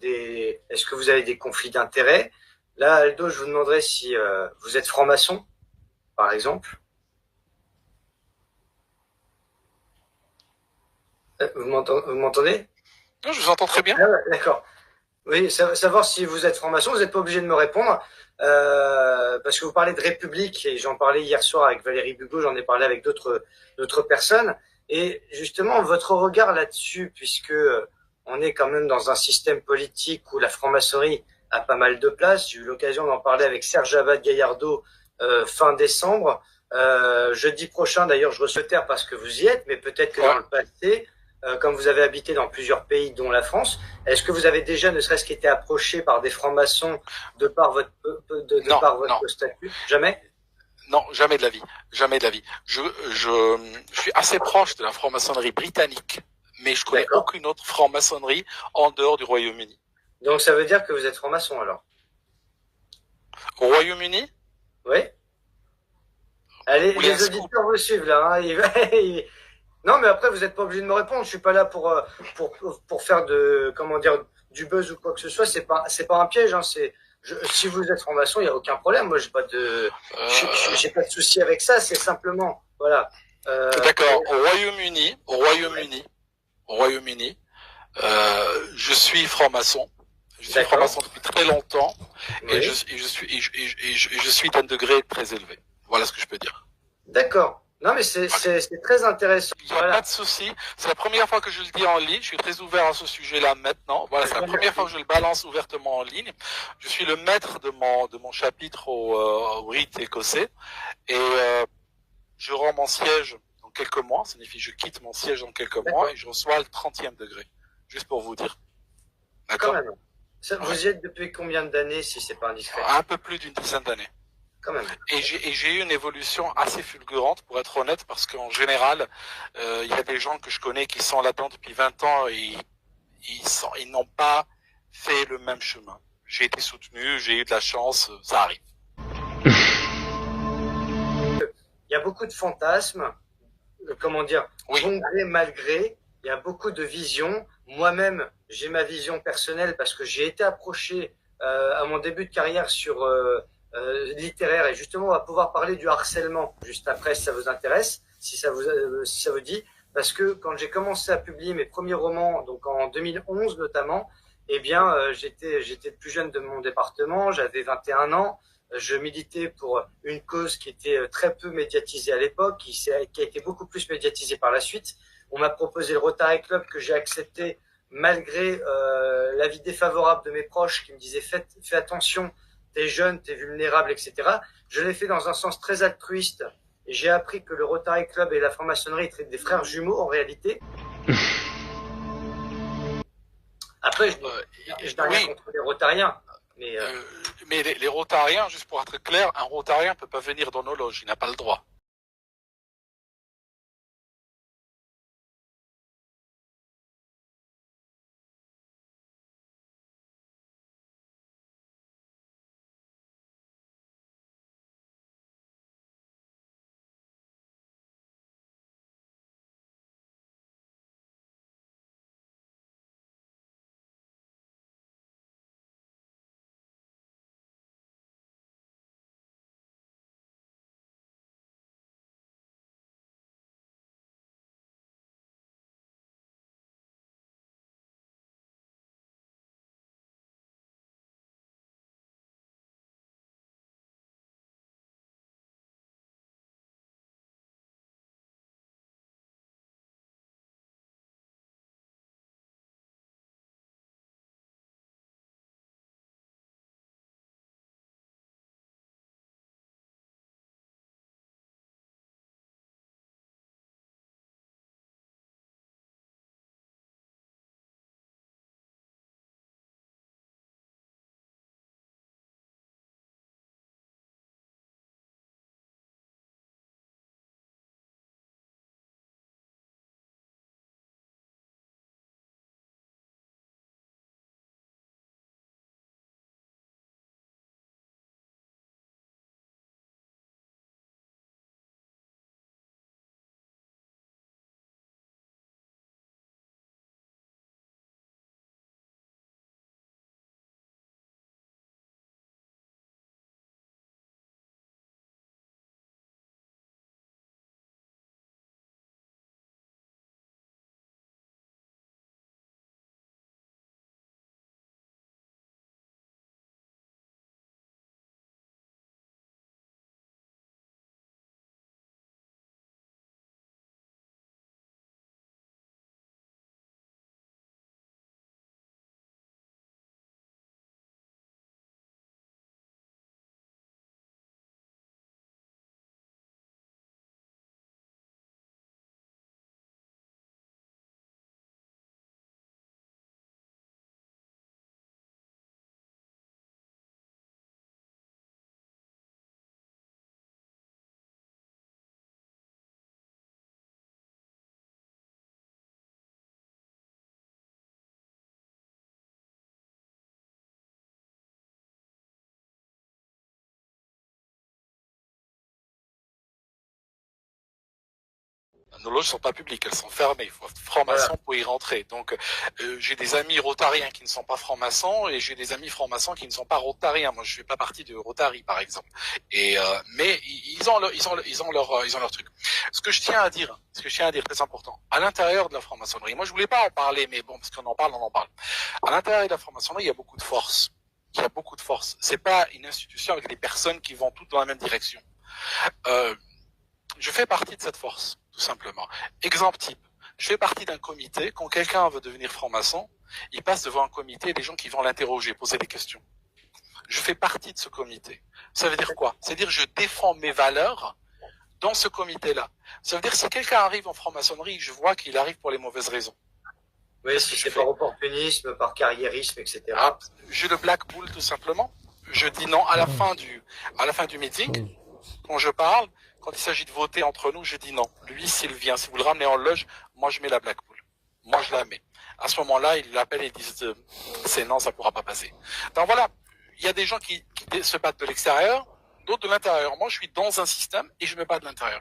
est-ce que vous avez des conflits d'intérêts? Là, Aldo, je vous demanderais si vous êtes franc-maçon, par exemple. Vous m'entendez? Non, je vous entends très bien. Ah ouais, d'accord. Oui, savoir si vous êtes franc-maçon, vous n'êtes pas obligé de me répondre, parce que vous parlez de République, et j'en parlais hier soir avec Valérie Bugot, j'en ai parlé avec d'autres personnes, et justement, votre regard là-dessus, puisque on est quand même dans un système politique où la franc-maçonnerie a pas mal de place, j'ai eu l'occasion d'en parler avec Serge Abad Gaillardeau fin décembre, jeudi prochain, d'ailleurs, je reçois terre parce que vous y êtes, mais peut-être que dans Ouais. le passé, comme vous avez habité dans plusieurs pays, dont la France, est-ce que vous avez déjà, ne serait-ce qu'été approché par des francs-maçons de Non, par non, votre statut? Jamais? non, jamais de la vie. Jamais de la vie. Je suis assez proche de la franc-maçonnerie britannique, mais je connais D'accord. aucune autre franc-maçonnerie en dehors du Royaume-Uni. Donc ça veut dire que vous êtes franc-maçon alors? Au Royaume-Uni, Oui? Allez, vous voulez un les scoop? auditeurs vous suivent là. Hein. Non, mais après, vous n'êtes pas obligé de me répondre. Je suis pas là pour faire comment dire, du buzz ou quoi que ce soit. C'est pas un piège. Hein. Si vous êtes franc-maçon, il n'y a aucun problème. Moi, j'ai pas de souci avec ça. C'est simplement, voilà. D'accord. Au Royaume-Uni, je suis franc-maçon. Je suis D'accord. franc-maçon depuis très longtemps Oui. et je suis d'un degré très élevé. Voilà ce que je peux dire. D'accord. Non, mais Voilà. c'est très intéressant. Il n'y a pas Voilà. de souci. C'est la première fois que je le dis en ligne. Je suis très ouvert à ce sujet-là maintenant. Voilà, c'est la première fois que je le balance ouvertement en ligne. Je suis le maître de mon chapitre au rite écossais et je rends mon siège dans quelques mois. Ça signifie que je quitte mon siège dans quelques mois D'accord. et je reçois le 30e degré. Juste pour vous dire. Quand D'accord? même. Ouais. Vous y êtes depuis combien d'années, si c'est pas indiscret? Un peu plus d'une dizaine d'années. Quand même. Et j'ai eu une évolution assez fulgurante, pour être honnête, parce qu'en général, il y a des gens que je connais qui sont là-dedans depuis 20 ans et ils n'ont pas fait le même chemin. J'ai été soutenu, j'ai eu de la chance, ça arrive. Il y a beaucoup de fantasmes, comment dire, Oui, bon gré, mal gré. Il y a beaucoup de visions. Moi-même, j'ai ma vision personnelle parce que j'ai été approché à mon début de carrière sur littéraire et justement, on va pouvoir parler du harcèlement juste après si ça vous intéresse, si ça vous dit. Parce que quand j'ai commencé à publier mes premiers romans, donc en 2011 notamment, eh bien, j'étais le plus jeune de mon département, j'avais 21 ans, je militais pour une cause qui était très peu médiatisée à l'époque, qui a été beaucoup plus médiatisée par la suite. On m'a proposé le Rotary Club que j'ai accepté malgré l'avis défavorable de mes proches qui me disaient fais attention, t'es jeune, t'es vulnérable, etc. Je l'ai fait dans un sens très altruiste et j'ai appris que le Rotary Club et la franc-maçonnerie étaient des frères jumeaux en réalité. Après, je n'ai rien oui, contre les Rotariens, mais euh, mais les rotariens, juste pour être clair, un rotarien ne peut pas venir dans nos loges, il n'a pas le droit. Nos loges sont pas publiques, elles sont fermées. Il faut être franc-maçon pour y rentrer. Donc, j'ai des amis rotariens qui ne sont pas francs-maçons et j'ai des amis francs-maçons qui ne sont pas rotariens. Moi, je fais pas partie de Rotary, par exemple. Et mais ils ont leur truc. Ce que je tiens à dire, très important, à l'intérieur de la franc-maçonnerie. Moi, je voulais pas en parler, mais bon, parce qu'on en parle, on en parle. À l'intérieur de la franc-maçonnerie, il y a beaucoup de force. Il y a beaucoup de force. C'est pas une institution avec des personnes qui vont toutes dans la même direction. Je fais partie de cette force, tout simplement. Exemple type, je fais partie d'un comité, quand quelqu'un veut devenir franc-maçon, il passe devant un comité, des gens qui vont l'interroger, poser des questions. Je fais partie de ce comité. Ça veut dire quoi? C'est-à-dire je défends mes valeurs dans ce comité-là. Ça veut dire si quelqu'un arrive en franc-maçonnerie, je vois qu'il arrive pour les mauvaises raisons. Oui, si c'est par opportunisme, par carriérisme, etc. Ah, j'ai le black bull tout simplement. Je dis non à la fin du meeting, quand je parle. Quand il s'agit de voter entre nous, je dis non. Lui, s'il vient, si vous le ramenez en loge, moi je mets la black bull. Moi je la mets. À ce moment-là, ils l'appellent et disent c'est non, ça pourra pas passer. Donc voilà, il y a des gens qui se battent de l'extérieur, d'autres de l'intérieur. Moi, je suis dans un système et je me bats de l'intérieur.